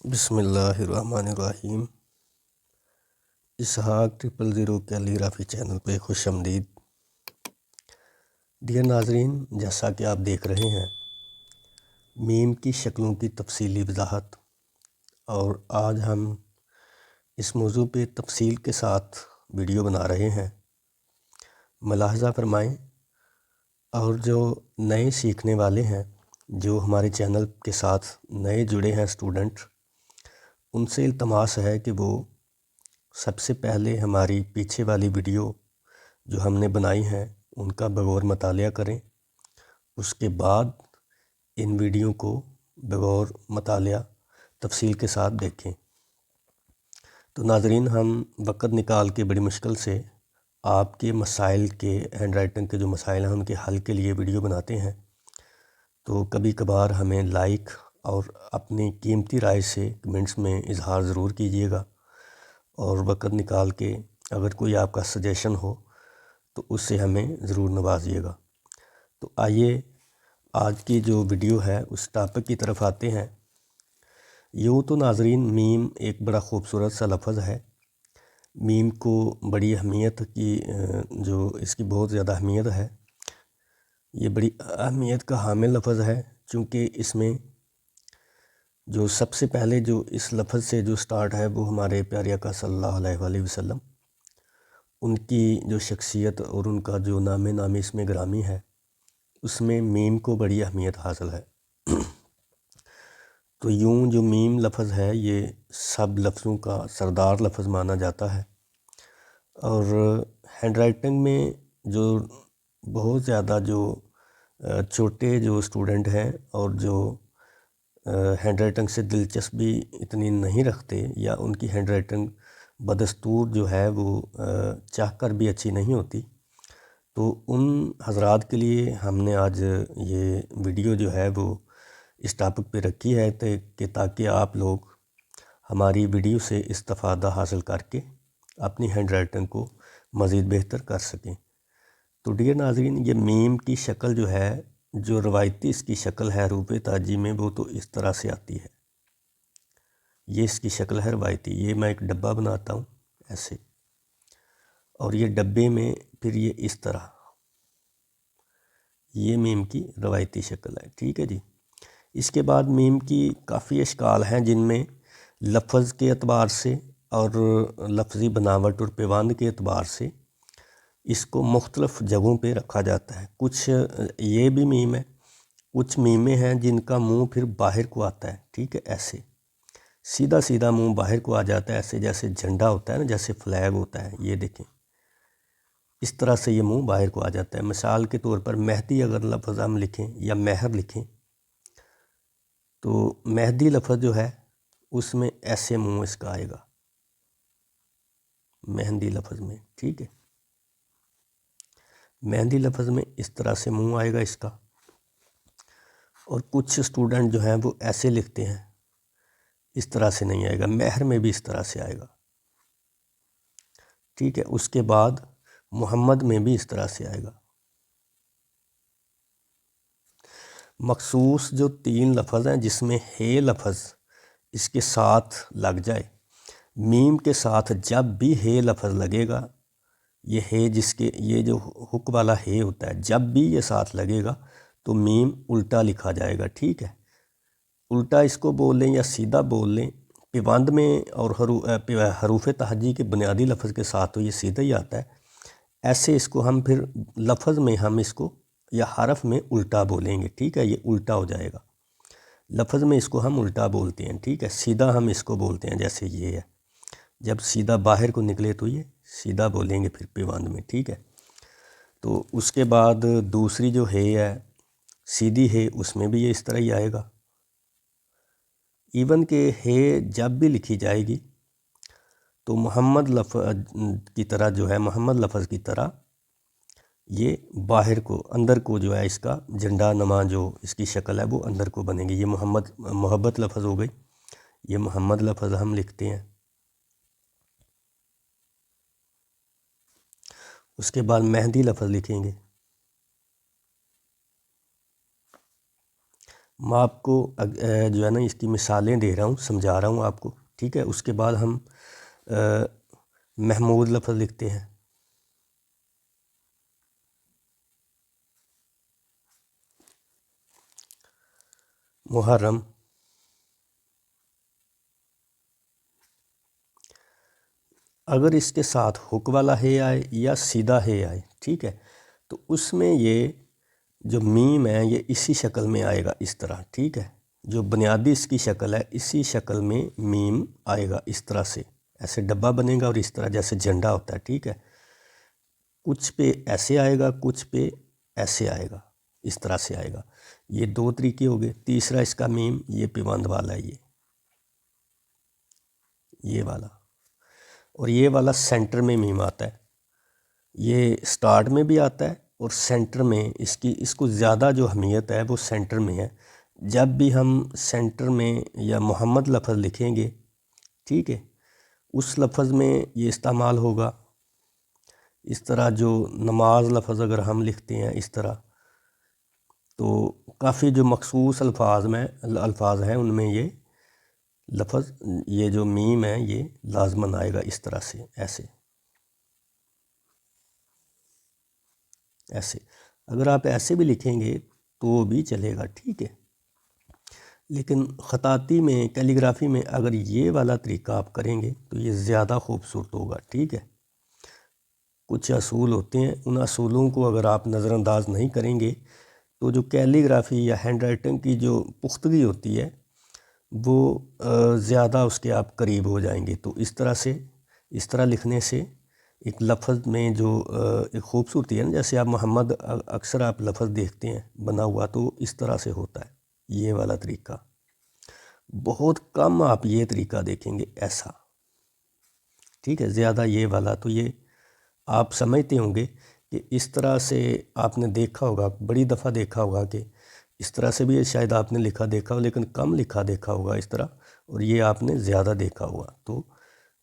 بسم اللہ الرحمن الرحیم۔ اسحاق 000 کیلیگرافی چینل پہ خوش آمدید۔ ڈیئر ناظرین، جیسا کہ آپ دیکھ رہے ہیں میم کی شکلوں کی تفصیلی وضاحت، اور آج ہم اس موضوع پہ تفصیل کے ساتھ ویڈیو بنا رہے ہیں۔ ملاحظہ فرمائیں، اور جو نئے سیکھنے والے ہیں، جو ہمارے چینل کے ساتھ نئے جڑے ہیں اسٹوڈنٹ، ان سے التماس ہے کہ وہ سب سے پہلے ہماری پیچھے والی ویڈیو جو ہم نے بنائی ہیں ان کا بغور مطالعہ کریں، اس کے بعد ان ویڈیو کو بغور مطالعہ تفصیل کے ساتھ دیکھیں۔ تو ناظرین، ہم وقت نکال کے بڑی مشکل سے آپ کے مسائل کے ہینڈ رائٹنگ کے جو مسائل ہیں ان کے حل کے لیے ویڈیو بناتے ہیں، تو کبھی کبھار ہمیں لائک اور اپنی قیمتی رائے سے کمنٹس میں اظہار ضرور کیجیے گا، اور وقت نکال کے اگر کوئی آپ کا سجیشن ہو تو اس سے ہمیں ضرور نوازیے گا۔ تو آئیے آج کی جو ویڈیو ہے اس ٹاپک کی طرف آتے ہیں۔ یوں تو ناظرین، میم ایک بڑا خوبصورت سا لفظ ہے۔ میم کو بڑی اہمیت کی جو اس کی بہت زیادہ اہمیت ہے، یہ بڑی اہمیت کا حامل لفظ ہے، چونکہ اس میں جو سب سے پہلے جو اس لفظ سے جو سٹارٹ ہے وہ ہمارے پیارے آقا صلی اللہ علیہ وآلہ وسلم، ان کی جو شخصیت اور ان کا جو نام نامی اس میں گرامی ہے، اس میں میم کو بڑی اہمیت حاصل ہے۔ تو یوں جو میم لفظ ہے یہ سب لفظوں کا سردار لفظ مانا جاتا ہے، اور ہینڈ رائٹنگ میں جو بہت زیادہ جو چھوٹے جو اسٹوڈنٹ ہیں اور جو ہینڈ رائٹنگ سے دلچسپی اتنی نہیں رکھتے، یا ان کی ہینڈ رائٹنگ بدستور جو ہے وہ چاہ کر بھی اچھی نہیں ہوتی، تو ان حضرات کے لیے ہم نے آج یہ ویڈیو جو ہے وہ اس ٹاپک پہ رکھی ہے کہ تاکہ آپ لوگ ہماری ویڈیو سے استفادہ حاصل کر کے اپنی ہینڈ رائٹنگ کو مزید بہتر کر سکیں۔ تو ڈیئر ناظرین، یہ میم کی شکل جو ہے، جو روایتی اس کی شکل ہے حروف تہجی میں، وہ تو اس طرح سے آتی ہے۔ یہ اس کی شکل ہے روایتی۔ یہ میں ایک ڈبہ بناتا ہوں ایسے، اور یہ ڈبے میں پھر یہ اس طرح، یہ میم کی روایتی شکل ہے، ٹھیک ہے جی۔ اس کے بعد میم کی کافی اشکال ہیں جن میں لفظ کے اعتبار سے اور لفظی بناوٹ اور پیوند کے اعتبار سے اس کو مختلف جگہوں پہ رکھا جاتا ہے۔ کچھ یہ بھی میم ہے، کچھ میمیں ہیں جن کا منہ پھر باہر کو آتا ہے، ٹھیک ہے، ایسے سیدھا سیدھا منہ باہر کو آ جاتا ہے، ایسے جیسے جھنڈا ہوتا ہے نا، جیسے فلیگ ہوتا ہے، یہ دیکھیں اس طرح سے یہ منہ باہر کو آ جاتا ہے۔ مثال کے طور پر مہدی اگر لفظ ہم لکھیں یا مہر لکھیں، تو مہدی لفظ جو ہے اس میں ایسے منہ اس کا آئے گا، مہندی لفظ میں، ٹھیک ہے، مہندی لفظ میں اس طرح سے منہ آئے گا اس کا۔ اور کچھ اسٹوڈنٹ جو ہیں وہ ایسے لکھتے ہیں، اس طرح سے نہیں آئے گا۔ مہر میں بھی اس طرح سے آئے گا، ٹھیک ہے۔ اس کے بعد محمد میں بھی اس طرح سے آئے گا۔ مخصوص جو 3 لفظ ہیں جس میں ہے لفظ اس کے ساتھ لگ جائے، میم کے ساتھ جب بھی ہے لفظ لگے گا، یہ ہے جس کے یہ جو حک والا ہے ہوتا ہے، جب بھی یہ ساتھ لگے گا تو میم الٹا لکھا جائے گا، ٹھیک ہے۔ الٹا اس کو بول لیں یا سیدھا بول لیں، پیوند میں اور حروف تہجی کے بنیادی لفظ کے ساتھ تو یہ سیدھا ہی آتا ہے، ایسے اس کو ہم پھر لفظ میں ہم اس کو یا حرف میں الٹا بولیں گے، ٹھیک ہے، یہ الٹا ہو جائے گا۔ لفظ میں اس کو ہم الٹا بولتے ہیں، ٹھیک ہے، سیدھا ہم اس کو بولتے ہیں جیسے یہ ہے، جب سیدھا باہر کو نکلے تو یہ سیدھا بولیں گے پھر پیوند میں، ٹھیک ہے۔ تو اس کے بعد دوسری جو ہے سیدھی ہے، اس میں بھی یہ اس طرح ہی آئے گا۔ ایون کہ ہے جب بھی لکھی جائے گی تو محمد لفظ کی طرح جو ہے، محمد لفظ کی طرح یہ باہر کو، اندر کو جو ہے اس کا جھنڈا نما جو اس کی شکل ہے وہ اندر کو بنے گی۔ یہ محبت لفظ ہو گئی، یہ محمد لفظ ہم لکھتے ہیں۔ اس کے بعد مہندی لفظ لکھیں گے، میں آپ کو جو ہے نا اس کی مثالیں دے رہا ہوں، سمجھا رہا ہوں آپ کو، ٹھیک ہے۔ اس کے بعد ہم محمود لفظ لکھتے ہیں۔ محرم، اگر اس کے ساتھ ہک والا ہے آئے یا سیدھا ہے آئے، ٹھیک ہے، تو اس میں یہ جو میم ہے یہ اسی شکل میں آئے گا، اس طرح، ٹھیک ہے۔ جو بنیادی اس کی شکل ہے اسی شکل میں میم آئے گا، اس طرح سے ایسے ڈبہ بنے گا، اور اس طرح جیسے جھنڈا ہوتا ہے، ٹھیک ہے۔ کچھ پہ ایسے آئے گا، کچھ پہ ایسے آئے گا، اس طرح سے آئے گا۔ یہ دو طریقے ہو گئے۔ تیسرا اس کا میم یہ پیوند والا ہے، یہ والا، اور یہ والا سینٹر میں میم آتا ہے۔ یہ سٹارٹ میں بھی آتا ہے اور سینٹر میں اس کو زیادہ جو اہمیت ہے وہ سینٹر میں ہے۔ جب بھی ہم سینٹر میں یا محمد لفظ لکھیں گے، ٹھیک ہے، اس لفظ میں یہ استعمال ہوگا۔ اس طرح جو نماز لفظ اگر ہم لکھتے ہیں اس طرح، تو کافی جو مخصوص الفاظ ہیں ان میں یہ لفظ، یہ جو میم ہے یہ لازماً آئے گا، اس طرح سے، ایسے اگر آپ ایسے بھی لکھیں گے تو بھی چلے گا، ٹھیک ہے۔ لیکن خطاطی میں، کیلی گرافی میں اگر یہ والا طریقہ آپ کریں گے تو یہ زیادہ خوبصورت ہوگا، ٹھیک ہے۔ کچھ اصول ہوتے ہیں، ان اصولوں کو اگر آپ نظر انداز نہیں کریں گے تو جو کیلی گرافی یا ہینڈ رائٹنگ کی جو پختگی ہوتی ہے وہ زیادہ اس کے آپ قریب ہو جائیں گے۔ تو اس طرح لکھنے سے ایک لفظ میں جو ایک خوبصورتی ہے نا، جیسے آپ محمد اکثر آپ لفظ دیکھتے ہیں بنا ہوا تو اس طرح سے ہوتا ہے، یہ والا طریقہ۔ بہت کم آپ یہ طریقہ دیکھیں گے ایسا، ٹھیک ہے، زیادہ یہ والا۔ تو یہ آپ سمجھتے ہوں گے کہ اس طرح سے آپ نے دیکھا ہوگا، بڑی دفعہ دیکھا ہوگا کہ اس طرح سے بھی شاید آپ نے دیکھا ہو، لیکن کم دیکھا ہوگا اس طرح، اور یہ آپ نے زیادہ دیکھا ہوگا۔ تو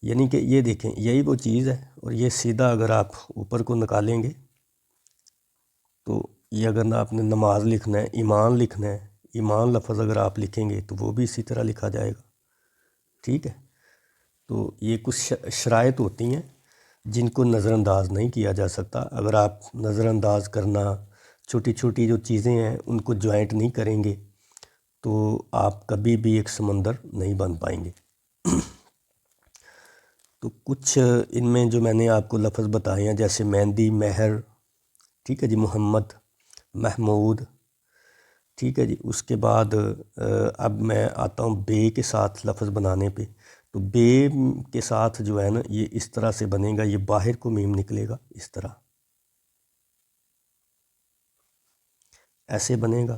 یعنی کہ یہ دیکھیں، یہی وہ چیز ہے، اور یہ سیدھا اگر آپ اوپر کو نکالیں گے تو یہ اگر آپ نے نماز لکھنا ہے، ایمان لکھنا ہے، ایمان لفظ اگر آپ لکھیں گے تو وہ بھی اسی طرح لکھا جائے گا، ٹھیک ہے۔ تو یہ کچھ شرائط ہوتی ہیں جن کو نظر انداز نہیں کیا جا سکتا۔ اگر آپ نظر انداز کرنا، چھوٹی چھوٹی جو چیزیں ہیں ان کو جوائنٹ نہیں کریں گے تو آپ کبھی بھی ایک سمندر نہیں بن پائیں گے۔ تو کچھ ان میں جو میں نے آپ کو لفظ بتائے ہیں، جیسے مہندی، مہر، ٹھیک ہے جی، محمد، محمود، ٹھیک ہے جی۔ اس کے بعد اب میں آتا ہوں بے کے ساتھ لفظ بنانے پہ۔ تو بے کے ساتھ جو ہے نا یہ اس طرح سے بنے گا، یہ باہر کو میم نکلے گا، اس طرح ایسے بنے گا،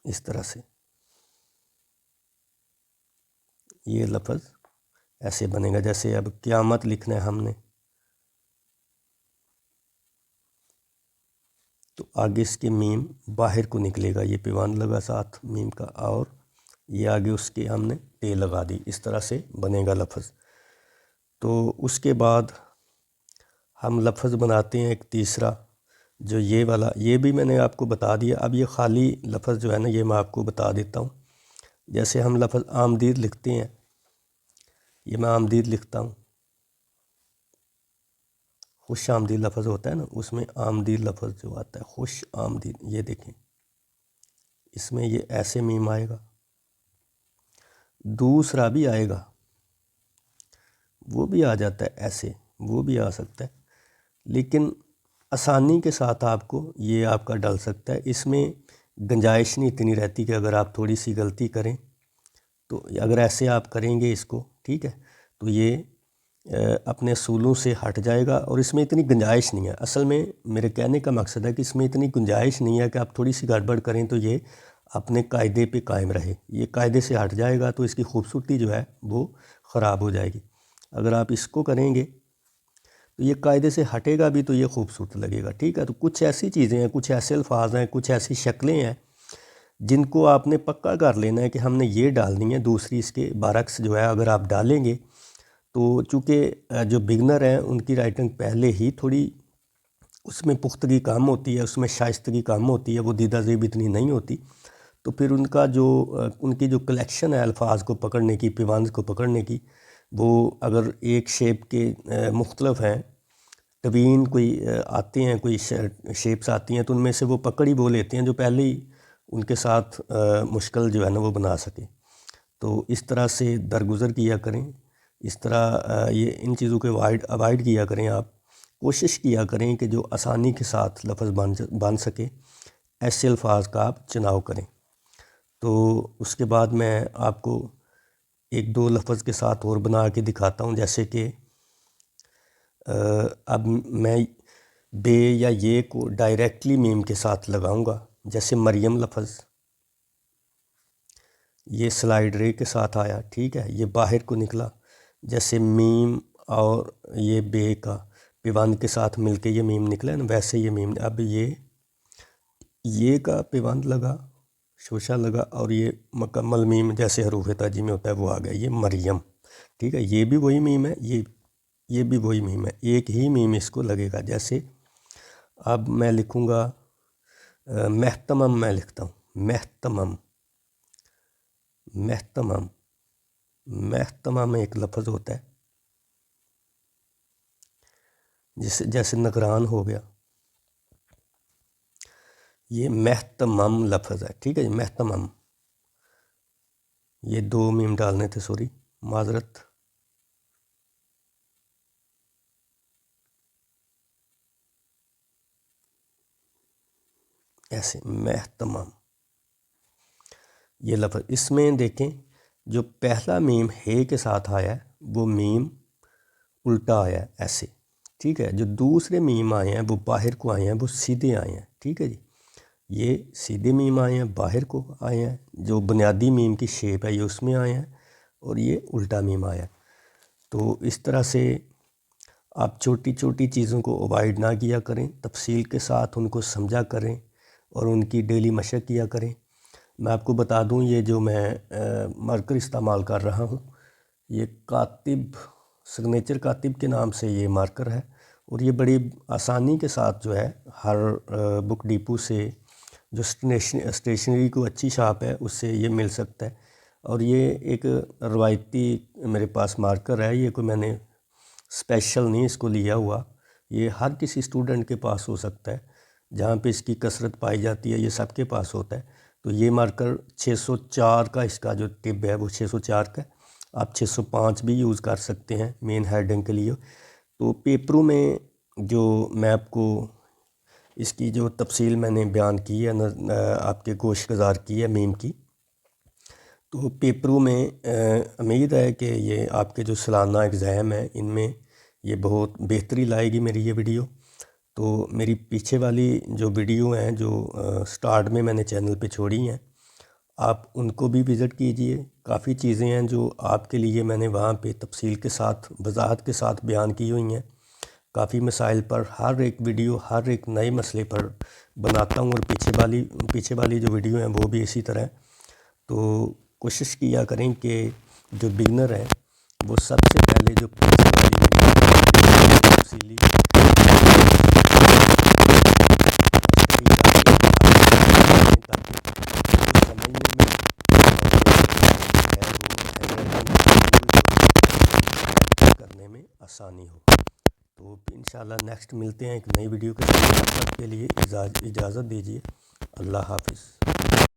اس طرح سے یہ لفظ ایسے بنے گا۔ جیسے اب قیامت لکھنا ہے ہم نے تو آگے اس کے میم باہر کو نکلے گا، یہ پیوند لگا ساتھ میم کا، اور یہ آگے اس کے ہم نے ٹے لگا دی، اس طرح سے بنے گا لفظ۔ تو اس کے بعد ہم لفظ بناتے ہیں ایک تیسرا، جو یہ والا، یہ بھی میں نے آپ کو بتا دیا۔ اب یہ خالی لفظ جو ہے نا یہ میں آپ کو بتا دیتا ہوں۔ جیسے ہم لفظ آمدید لکھتے ہیں، یہ میں آمدید لکھتا ہوں، خوش آمدید لفظ ہوتا ہے نا، اس میں آمدید لفظ جو آتا ہے، خوش آمدید، یہ دیکھیں اس میں یہ ایسے میم آئے گا۔ دوسرا بھی آئے گا، وہ بھی آ جاتا ہے ایسے، وہ بھی آ سکتا ہے، لیکن آسانی کے ساتھ آپ کو یہ آپ کا ڈل سکتا ہے۔ اس میں گنجائش نہیں اتنی رہتی کہ اگر آپ تھوڑی سی غلطی کریں تو اگر ایسے آپ کریں گے اس کو، ٹھیک ہے، تو یہ اپنے اصولوں سے ہٹ جائے گا، اور اس میں اتنی گنجائش نہیں ہے۔ اصل میں میرے کہنے کا مقصد ہے کہ اس میں اتنی گنجائش نہیں ہے کہ آپ تھوڑی سی گڑبڑ کریں تو یہ اپنے قاعدے پہ قائم رہے۔ یہ قاعدے سے ہٹ جائے گا تو اس کی خوبصورتی جو ہے وہ خراب ہو جائے گی۔ اگر آپ اس کو کریں گے تو یہ قاعدے سے ہٹے گا بھی تو یہ خوبصورت لگے گا، ٹھیک ہے۔ تو کچھ ایسی چیزیں ہیں، کچھ ایسے الفاظ ہیں، کچھ ایسی شکلیں ہیں جن کو آپ نے پکا کر لینا ہے کہ ہم نے یہ ڈالنی ہے، دوسری اس کے برعکس جو ہے اگر آپ ڈالیں گے تو چونکہ جو بگنر ہیں ان کی رائٹنگ پہلے ہی تھوڑی اس میں پختگی کم ہوتی ہے، اس میں شائستگی کم ہوتی ہے، وہ دیدہ زیب اتنی نہیں ہوتی، تو پھر ان کی جو کلیکشن ہے الفاظ کو پکڑنے کی، پیوند کو پکڑنے کی، وہ اگر ایک شیپ کے مختلف ہیں، طوین کوئی آتے ہیں، کوئی شیپس آتی ہیں، تو ان میں سے وہ پکڑ ہی وہ لیتے ہیں جو پہلے ہی ان کے ساتھ مشکل جو ہے نا وہ بنا سکے۔ تو اس طرح سے درگزر کیا کریں، اس طرح یہ ان چیزوں کو اوائڈ کیا کریں، آپ کوشش کیا کریں کہ جو آسانی کے ساتھ لفظ بن سکے ایسے الفاظ کا آپ چناؤ کریں۔ تو اس کے بعد میں آپ کو ایک دو لفظ کے ساتھ اور بنا کے دکھاتا ہوں، جیسے کہ اب میں بے یا یہ کو ڈائریکٹلی میم کے ساتھ لگاؤں گا، جیسے مریم لفظ یہ سلائیڈ رے کے ساتھ آیا، ٹھیک ہے، یہ باہر کو نکلا، جیسے میم اور یہ بے کا پیوند کے ساتھ مل کے یہ میم نکلا ہے نا، ویسے یہ میم اب یہ کا پیوند لگا، شوشہ لگا، اور یہ مکمل میم جیسے حروف تہجی میں ہوتا ہے وہ آ گیا، یہ مریم، ٹھیک ہے، یہ بھی وہی میم ہے، یہ بھی وہی میم ہے، ایک ہی میم اس کو لگے گا۔ جیسے اب میں لکھوں گا محتمم، میں لکھتا ہوں محتمم، محتمم ایک لفظ ہوتا ہے، جیسے نگران ہو گیا، یہ محتمم لفظ ہے، ٹھیک ہے جی، محتمم، یہ دو میم ڈالنے تھے، سوری معذرت، ایسے محتمم یہ لفظ۔ اس میں دیکھیں جو پہلا میم ہے کے ساتھ آیا ہے وہ میم الٹا آیا ہے ایسے، ٹھیک ہے، جو دوسرے میم آئے ہیں وہ باہر کو آئے ہیں، وہ سیدھے آئے ہیں، ٹھیک ہے جی، یہ سیدھے میم آئے ہیں، باہر کو آئے ہیں، جو بنیادی میم کی شیپ ہے یہ اس میں آئے ہیں، اور یہ الٹا میم آیا ہے۔ تو اس طرح سے آپ چھوٹی چھوٹی چیزوں کو اوائڈ نہ کیا کریں، تفصیل کے ساتھ ان کو سمجھا کریں اور ان کی ڈیلی مشق کیا کریں۔ میں آپ کو بتا دوں یہ جو میں مارکر استعمال کر رہا ہوں، یہ کاتب سگنیچر کاتب کے نام سے یہ مارکر ہے، اور یہ بڑی آسانی کے ساتھ جو ہے ہر بک ڈیپو سے جو اسٹیشنری کو اچھی شاپ ہے اس سے یہ مل سکتا ہے۔ اور یہ ایک روایتی میرے پاس مارکر ہے، یہ کوئی میں نے اسپیشل نہیں اس کو لیا ہوا، یہ ہر کسی اسٹوڈنٹ کے پاس ہو سکتا ہے، جہاں پہ اس کی کثرت پائی جاتی ہے یہ سب کے پاس ہوتا ہے۔ تو یہ مارکر 604 کا اس کا جو ٹب ہے وہ 604 کا ہے، آپ 605 بھی یوز کر سکتے ہیں مین ہیڈنگ کے لیے۔ تو پیپروں میں جو میں آپ کو اس کی جو تفصیل میں نے بیان کی ہے، آپ کے گوش گزار کی ہے میم کی، تو پیپروں میں امید ہے کہ یہ آپ کے جو سالانہ ایگزام ہیں ان میں یہ بہت بہتری لائے گی میری یہ ویڈیو۔ تو میری پیچھے والی جو ویڈیو ہیں جو سٹارٹ میں نے چینل پہ چھوڑی ہیں، آپ ان کو بھی وزٹ کیجئے، کافی چیزیں ہیں جو آپ کے لیے میں نے وہاں پہ تفصیل کے ساتھ وضاحت کے ساتھ بیان کی ہوئی ہیں، کافی مسائل پر ہر ایک ویڈیو ہر ایک نئے مسئلے پر بناتا ہوں، اور پیچھے والی جو ویڈیو ہیں وہ بھی اسی طرح ہے۔ تو کوشش کیا کریں کہ جو بگنر ہیں وہ سب سے پہلے جو پیچھے والی تفصیلی کرنے میں آسانی ہو۔ تو انشاءاللہ نیکسٹ ملتے ہیں ایک نئی ویڈیو کے ساتھ، تب تک کے لیے اجازت دیجیے، اللہ حافظ۔